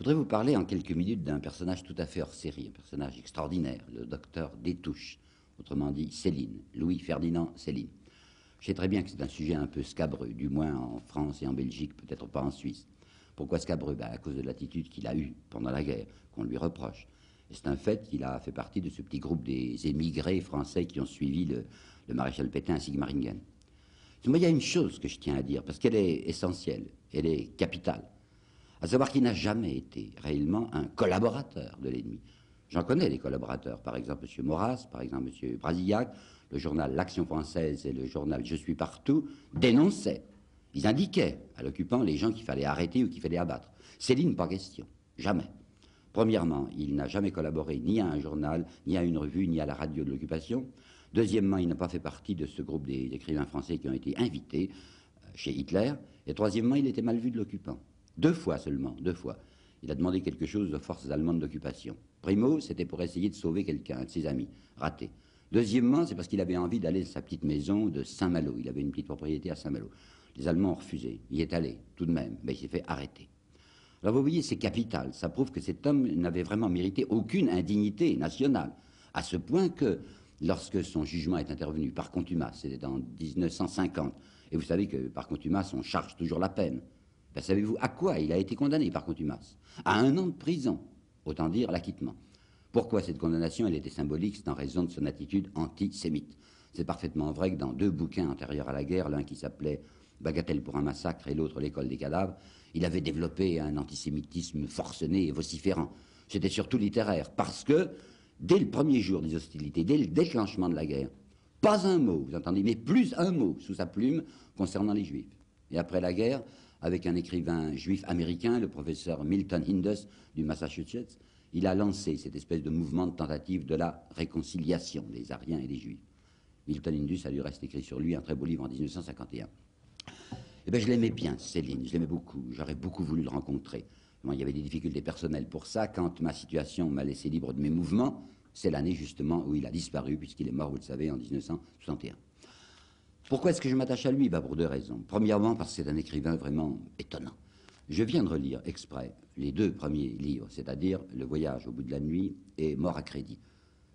voudrais vous parler en quelques minutes d'un personnage tout à fait hors série, un personnage extraordinaire, le docteur Destouches, autrement dit Céline, Louis-Ferdinand Céline. Je sais très bien que c'est un sujet un peu scabreux, du moins en France et en Belgique, peut-être pas en Suisse. Pourquoi scabreux? À cause de l'attitude qu'il a eue pendant la guerre, qu'on lui reproche. Et c'est un fait qu'il a fait partie de ce petit groupe des émigrés français qui ont suivi le maréchal Pétain à Sigmaringen. Moi, il y a une chose que je tiens à dire, parce qu'elle est essentielle, elle est capitale, à savoir qu'il n'a jamais été réellement un collaborateur de l'ennemi. J'en connais des collaborateurs, par exemple M. Maurras, par exemple M. Brasillac, le journal L'Action française et le journal Je suis partout dénonçaient. Ils indiquaient à l'occupant les gens qu'il fallait arrêter ou qu'il fallait abattre. Céline, pas question, jamais. Premièrement, il n'a jamais collaboré ni à un journal, ni à une revue, ni à la radio de l'occupation. Deuxièmement, il n'a pas fait partie de ce groupe des écrivains français qui ont été invités chez Hitler. Et troisièmement, il était mal vu de l'occupant. 2 fois seulement, 2 fois. Il a demandé quelque chose aux forces allemandes d'occupation. Primo, c'était pour essayer de sauver quelqu'un, un de ses amis, raté. Deuxièmement, c'est parce qu'il avait envie d'aller de sa petite maison de Saint-Malo. Il avait une petite propriété à Saint-Malo. Les Allemands ont refusé. Il y est allé, tout de même, mais il s'est fait arrêter. Alors vous voyez, c'est capital. Ça prouve que cet homme n'avait vraiment mérité aucune indignité nationale. À ce point que, lorsque son jugement est intervenu par contumace, c'était en 1950, et vous savez que par contumace, on charge toujours la peine. Ben, savez-vous à quoi il a été condamné par contumace? À 1 an de prison, autant dire l'acquittement. Pourquoi cette condamnation? Elle était symbolique, c'est en raison de son attitude antisémite. C'est parfaitement vrai que dans 2 bouquins antérieurs à la guerre, l'un qui s'appelait Bagatelle pour un massacre et l'autre L'école des cadavres, il avait développé un antisémitisme forcené et vociférant. C'était surtout littéraire, parce que dès le premier jour des hostilités, dès le déclenchement de la guerre, pas un mot, vous entendez, mais plus un mot sous sa plume concernant les Juifs. Et après la guerre, avec un écrivain juif américain, le professeur Milton Indus du Massachusetts, il a lancé cette espèce de mouvement de tentative de la réconciliation des Aryens et des Juifs. Milton Indus a du reste écrit sur lui un très beau livre en 1951. Eh bien, je l'aimais bien, Céline, je l'aimais beaucoup, j'aurais beaucoup voulu le rencontrer. Bon, il y avait des difficultés personnelles pour ça. Quand ma situation m'a laissé libre de mes mouvements, c'est l'année justement où il a disparu, puisqu'il est mort, vous le savez, en 1961. Pourquoi est-ce que je m'attache à lui? Pour 2 raisons. Premièrement, parce que c'est un écrivain vraiment étonnant. Je viens de relire exprès les 2 premiers livres, c'est-à-dire Le voyage au bout de la nuit et Mort à crédit.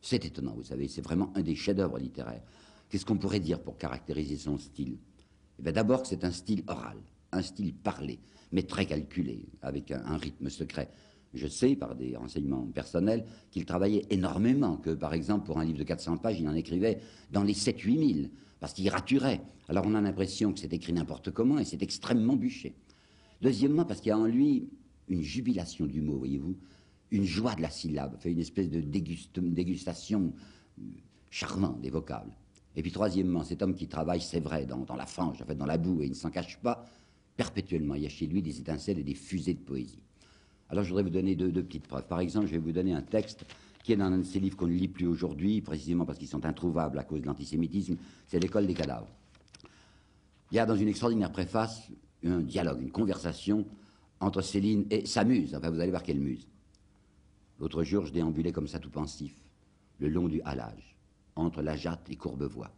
C'est étonnant, vous savez, c'est vraiment un des chefs-d'œuvre littéraires. Qu'est-ce qu'on pourrait dire pour caractériser son style? Eh bien, d'abord que c'est un style oral, un style parlé, mais très calculé, avec un rythme secret. Je sais, par des renseignements personnels, qu'il travaillait énormément, que par exemple, pour un livre de 400 pages, il en écrivait dans les 7-8 000, parce qu'il raturait. Alors on a l'impression que c'est écrit n'importe comment, et c'est extrêmement bûché. Deuxièmement, parce qu'il y a en lui une jubilation du mot, voyez-vous, une joie de la syllabe, fait une espèce de dégustation charmante des vocables. Et puis troisièmement, cet homme qui travaille, c'est vrai, dans la fange, en fait, dans la boue, et il ne s'en cache pas, perpétuellement, il y a chez lui des étincelles et des fusées de poésie. Alors je voudrais vous donner deux petites preuves. Par exemple, je vais vous donner un texte qui est dans un de ces livres qu'on ne lit plus aujourd'hui, précisément parce qu'ils sont introuvables à cause de l'antisémitisme, c'est L'école des cadavres. Il y a dans une extraordinaire préface un dialogue, une conversation entre Céline et sa muse. Enfin, vous allez voir quelle muse. L'autre jour, je déambulais comme ça tout pensif, le long du halage, entre la Jatte et Courbevoie.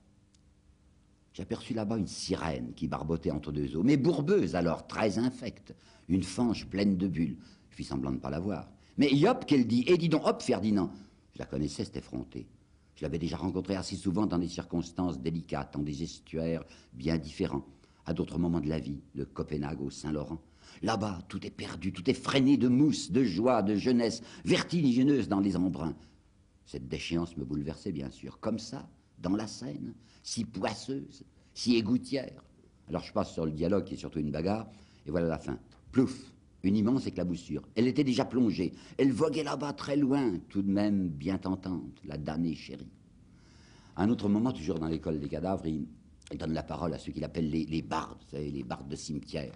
J'aperçus là-bas une sirène qui barbotait entre 2 eaux, mais bourbeuse alors, très infecte, une fange pleine de bulles. Je fis semblant de ne pas la voir. Mais yop, qu'elle dit, et dis donc, hop, Ferdinand. Je la connaissais, cette effrontée. Je l'avais déjà rencontrée assez souvent dans des circonstances délicates, dans des estuaires bien différents, à d'autres moments de la vie, de Copenhague au Saint-Laurent. Là-bas, tout est perdu, tout est freiné de mousse, de joie, de jeunesse, vertigineuse dans les embruns. Cette déchéance me bouleversait, bien sûr, comme ça, dans la Seine, si poisseuse, si égoutière. Alors je passe sur le dialogue, qui est surtout une bagarre, et voilà la fin. Plouf, une immense éclaboussure. Elle était déjà plongée, elle voguait là-bas très loin, tout de même bien tentante, la damnée chérie. À un autre moment, toujours dans l'école des cadavres, il donne la parole à ceux qu'il appelle les bardes, vous savez, les bardes de cimetière,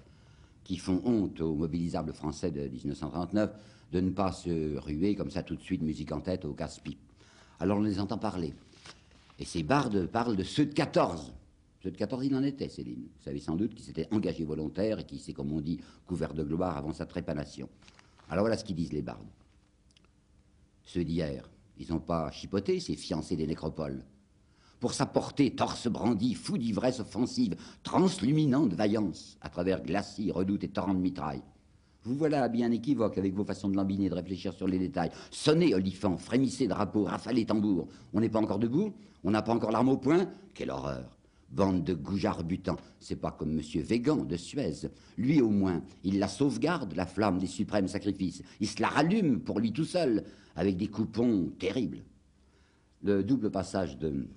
qui font honte aux mobilisables français de 1939 de ne pas se ruer comme ça tout de suite, musique en tête, au casse-pipe. Alors on les entend parler. Et ces bardes parlent de ceux de 14. Ceux de 14, il en était, Céline. Vous savez sans doute qu'il s'était engagé volontaire et qui s'est, comme on dit, couvert de gloire avant sa trépanation. Alors voilà ce qu'ils disent, les bardes. Ceux d'hier, ils n'ont pas chipoté, ces fiancés des nécropoles. Pour s'apporter, torse brandi, fou d'ivresse offensive, transluminant de vaillance, à travers glacis, redoutes et torrents de mitraille. Vous voilà bien équivoque avec vos façons de lambiner, de réfléchir sur les détails. Sonnez, olifants, frémissez, drapeaux, rafalez, tambours. On n'est pas encore debout? On n'a pas encore l'arme au poing? Quelle horreur! Bande de goujards butants. C'est pas comme M. Végan de Suez. Lui, au moins, il la sauvegarde, la flamme des suprêmes sacrifices. Il se la rallume pour lui tout seul, avec des coupons terribles. Le double passage de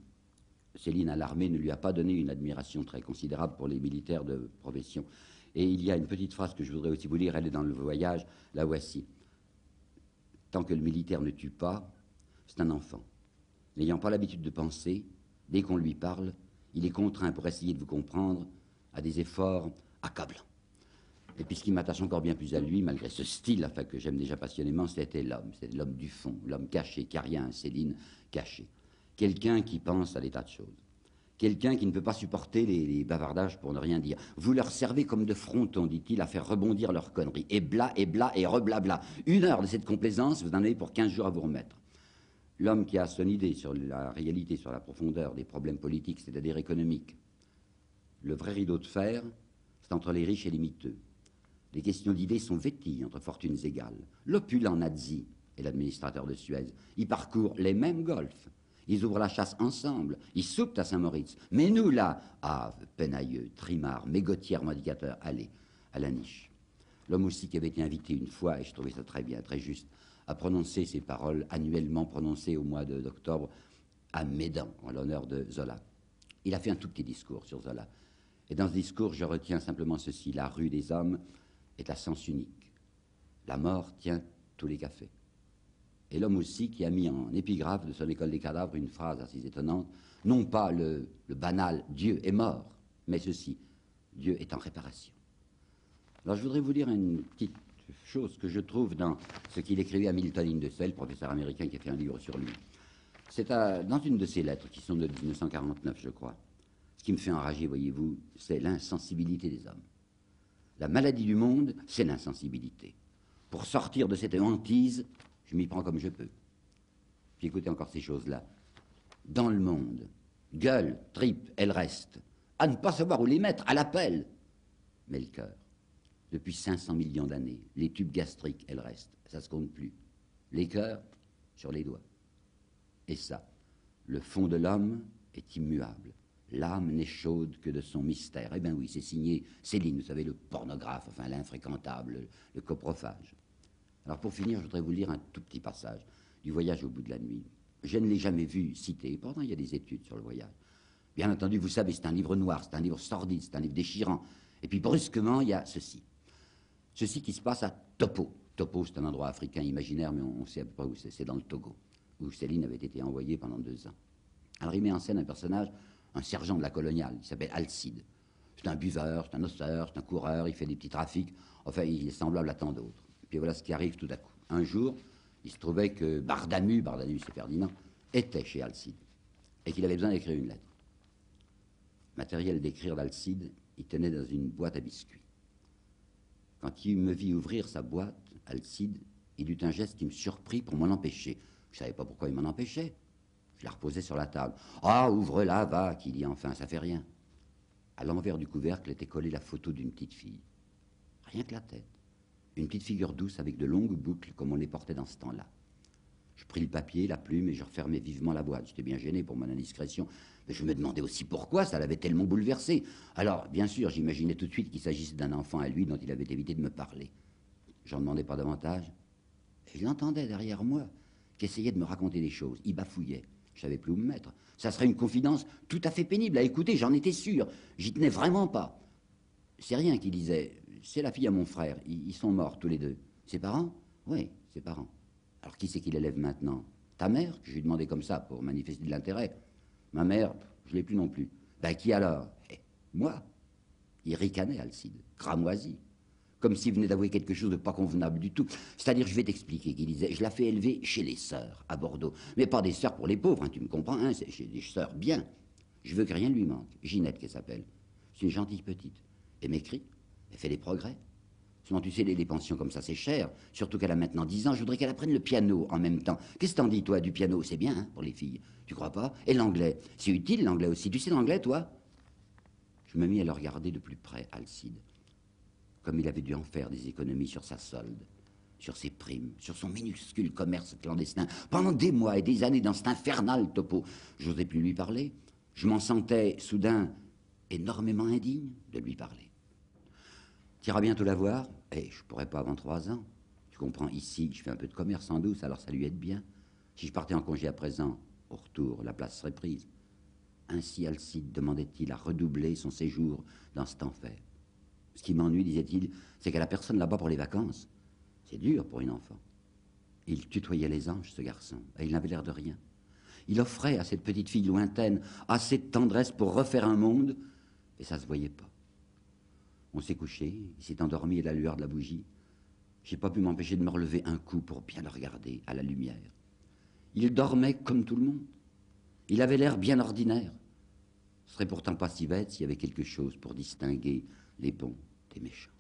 Céline à l'armée ne lui a pas donné une admiration très considérable pour les militaires de profession. Et il y a une petite phrase que je voudrais aussi vous lire, elle est dans le voyage, la voici. Tant que le militaire ne tue pas, c'est un enfant. N'ayant pas l'habitude de penser, dès qu'on lui parle, il est contraint, pour essayer de vous comprendre, à des efforts accablants. Et puis ce qui m'attache encore bien plus à lui, malgré ce style enfin, que j'aime déjà passionnément, c'était l'homme du fond, l'homme caché, car il y a un Céline caché. Quelqu'un qui pense à des tas de choses. Quelqu'un qui ne peut pas supporter les bavardages pour ne rien dire. Vous leur servez comme de frontons, dit-il, à faire rebondir leurs conneries. Et bla, et reblabla. 1 heure de cette complaisance, vous en avez pour 15 jours à vous remettre. L'homme qui a son idée sur la réalité, sur la profondeur des problèmes politiques, c'est-à-dire économiques. Le vrai rideau de fer, c'est entre les riches et les miteux. Les questions d'idées sont vêties entre fortunes égales. L'opulent nazi et l'administrateur de Suez, ils parcourent les mêmes golfs. Ils ouvrent la chasse ensemble, ils soupent à Saint-Moritz. Mais nous, là, Penailleux, Trimard, Mégotière, Modicateur, allez, à la niche. L'homme aussi qui avait été invité une fois, et je trouvais ça très bien, très juste, à prononcer ces paroles annuellement prononcées au mois d'octobre à Médan, en l'honneur de Zola. Il a fait un tout petit discours sur Zola. Et dans ce discours, je retiens simplement ceci. La rue des hommes est à sens unique. La mort tient tous les cafés. Et l'homme aussi qui a mis en épigraphe de son école des cadavres une phrase assez étonnante, non pas le banal « Dieu est mort », mais ceci, « Dieu est en réparation ». Alors je voudrais vous lire une petite chose que je trouve dans ce qu'il écrivait à Milton Indersell, professeur américain qui a fait un livre sur lui. C'est dans une de ses lettres, qui sont de 1949, je crois. Ce qui me fait enrager, voyez-vous, c'est l'insensibilité des hommes. La maladie du monde, c'est l'insensibilité. Pour sortir de cette hantise, je m'y prends comme je peux. Puis écoutez encore ces choses-là. Dans le monde, gueule, tripe, elles restent. À ne pas savoir où les mettre, à l'appel. Mais le cœur, depuis 500 millions d'années, les tubes gastriques, elles restent. Ça se compte plus. Les cœurs, sur les doigts. Et ça, le fond de l'homme est immuable. L'âme n'est chaude que de son mystère. Eh bien oui, c'est signé Céline, vous savez, le pornographe, enfin l'infréquentable, le coprophage. Alors pour finir, je voudrais vous lire un tout petit passage du Voyage au bout de la nuit. Je ne l'ai jamais vu cité, pourtant il y a des études sur le voyage. Bien entendu, vous savez, c'est un livre noir, c'est un livre sordide, c'est un livre déchirant. Et puis brusquement, il y a ceci. Ceci qui se passe à Topo. Topo, c'est un endroit africain imaginaire, mais on sait à peu près où c'est. C'est dans le Togo, où Céline avait été envoyée pendant 2 ans. Alors il met en scène un personnage, un sergent de la coloniale, il s'appelle Alcide. C'est un buveur, c'est un osseur, c'est un coureur, il fait des petits trafics, enfin il est semblable à tant d'autres. Puis voilà ce qui arrive tout à coup. Un jour, il se trouvait que Bardamu c'est Ferdinand, était chez Alcide, et qu'il avait besoin d'écrire une lettre. Matériel d'écrire d'Alcide, il tenait dans une boîte à biscuits. Quand il me vit ouvrir sa boîte, Alcide, il eut un geste qui me surprit pour m'en empêcher. Je ne savais pas pourquoi il m'en empêchait. Je la reposais sur la table. « Ah, ouvre-la, va, qu'il y a enfin, ça fait rien. » À l'envers du couvercle était collée la photo d'une petite fille. Rien que la tête. Une petite figure douce avec de longues boucles comme on les portait dans ce temps-là. Je pris le papier, la plume et je refermai vivement la boîte. J'étais bien gêné pour mon indiscrétion. Mais je me demandais aussi pourquoi ça l'avait tellement bouleversé. Alors, bien sûr, j'imaginais tout de suite qu'il s'agissait d'un enfant à lui dont il avait évité de me parler. J'en demandais pas davantage. Et je l'entendais derrière moi, qui essayait de me raconter des choses. Il bafouillait. Je savais plus où me mettre. Ça serait une confidence tout à fait pénible à écouter, j'en étais sûr. J'y tenais vraiment pas. C'est rien qu'il disait. C'est la fille à mon frère. Ils sont morts tous les deux. Ses parents? Oui, ses parents. Alors qui c'est qui l'élève maintenant? Ta mère? Je lui ai demandé comme ça pour manifester de l'intérêt. Ma mère, je l'ai plus non plus. Ben qui alors? Moi. Il ricanait, Alcide, cramoisi. Comme s'il venait d'avouer quelque chose de pas convenable du tout. C'est-à-dire, je vais t'expliquer, qu'il disait, je la fais élever chez les sœurs, à Bordeaux. Mais pas des sœurs pour les pauvres, hein, tu me comprends, hein, c'est chez des sœurs bien. Je veux que rien ne lui manque. Ginette, qu'elle s'appelle. C'est une gentille petite. Elle m'écrit, elle fait des progrès. Sinon, tu sais, les pensions comme ça, c'est cher. Surtout qu'elle a maintenant 10 ans, je voudrais qu'elle apprenne le piano en même temps. Qu'est-ce que t'en dis, toi, du piano? C'est bien, hein, pour les filles. Tu crois pas? Et l'anglais? C'est utile, l'anglais aussi. Tu sais l'anglais, toi? Je me mis à le regarder de plus près, Alcide. comme il avait dû en faire des économies sur sa solde, sur ses primes, sur son minuscule commerce clandestin, pendant des mois et des années dans cet infernal topo. J'osais plus lui parler. Je m'en sentais soudain énormément indigne de lui parler. Tu iras bientôt la voir. Je pourrais pas avant 3 ans. Tu comprends, ici, je fais un peu de commerce en douce, alors ça lui aide bien. Si je partais en congé à présent, au retour, la place serait prise. Ainsi Alcide demandait-il à redoubler son séjour dans cet enfer. Ce qui m'ennuie, disait-il, c'est qu'elle a personne là-bas pour les vacances. C'est dur pour une enfant. Il tutoyait les anges, ce garçon, et il n'avait l'air de rien. Il offrait à cette petite fille lointaine assez de tendresse pour refaire un monde, et ça se voyait pas. On s'est couché, il s'est endormi à la lueur de la bougie. J'ai pas pu m'empêcher de me relever un coup pour bien le regarder à la lumière. Il dormait comme tout le monde. Il avait l'air bien ordinaire. Ce serait pourtant pas si bête s'il y avait quelque chose pour distinguer les bons des méchants.